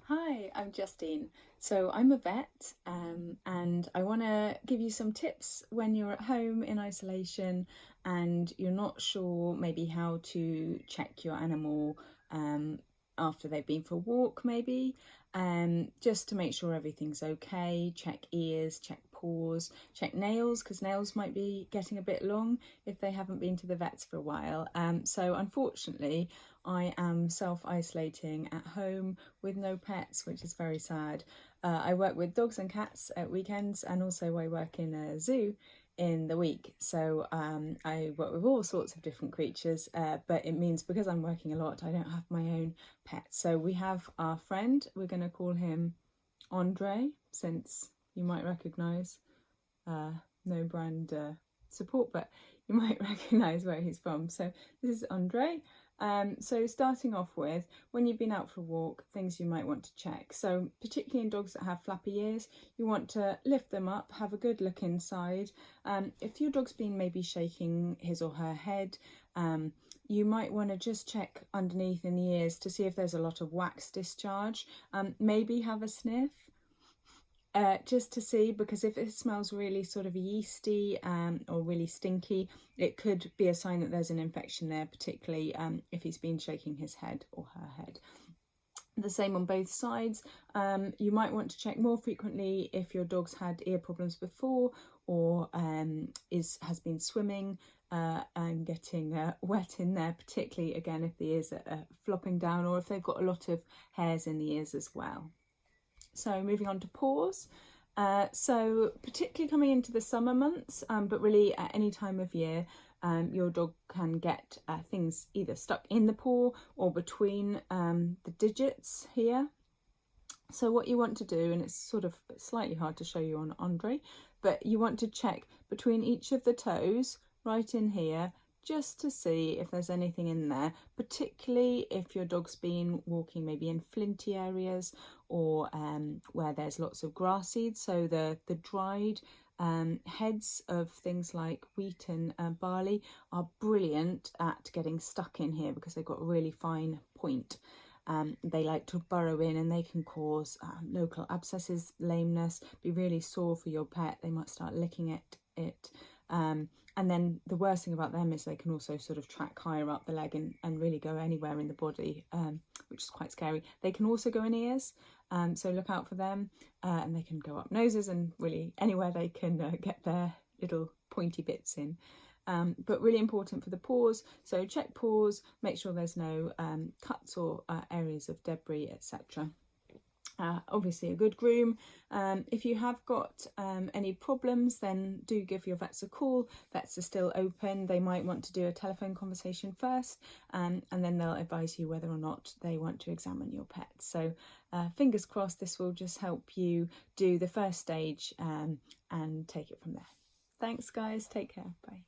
Hi, I'm Justine. So I'm a vet and I want to give you some tips when you're at home in isolation and you're not sure maybe how to check your animal after they've been for a walk maybe, just to make sure everything's okay. Check ears, check paws, check nails, because nails might be getting a bit long if they haven't been to the vets for a while. So unfortunately I am self-isolating at home with no pets, which is very sad. I work with dogs and cats at weekends, and also I work in a zoo in the week. So I work with all sorts of different creatures, but it means because I'm working a lot, I don't have my own pet. So we have our friend, we're going to call him Andre, since you might recognise no brand support, but you might recognise where he's from. So this is Andre. So starting off with, when you've been out for a walk, things you might want to check. So particularly in dogs that have flappy ears, you want to lift them up, have a good look inside. If your dog's been maybe shaking his or her head, you might want to just check underneath in the ears to see if there's a lot of wax discharge. Maybe have a sniff. Just to see, because if it smells really sort of yeasty or really stinky, it could be a sign that there's an infection there, particularly if he's been shaking his head or her head. The same on both sides. You might want to check more frequently if your dog's had ear problems before, or has been swimming and getting wet in there, particularly again if the ears are flopping down, or if they've got a lot of hairs in the ears as well. So moving on to paws. So particularly coming into the summer months, but really at any time of year, your dog can get things either stuck in the paw or between the digits here. So what you want to do, and it's sort of slightly hard to show you on Andre, but you want to check between each of the toes right in here, just to see if there's anything in there, particularly if your dog's been walking maybe in flinty areas, or where there's lots of grass seeds. So the dried heads of things like wheat and barley are brilliant at getting stuck in here because they've got a really fine point. They like to burrow in, and they can cause local abscesses, lameness, be really sore for your pet. They might start licking at it. And then the worst thing about them is they can also sort of track higher up the leg and really go anywhere in the body, which is quite scary. They can also go in ears, so look out for them, and they can go up noses and really anywhere they can get their little pointy bits in. But really important for the paws, so check paws, make sure there's no cuts or areas of debris, etc. Obviously a good groom. If you have got any problems, then do give your vets a call. Vets are still open. They might want to do a telephone conversation first, and then they'll advise you whether or not they want to examine your pet. So fingers crossed this will just help you do the first stage and take it from there. Thanks guys, take care, bye.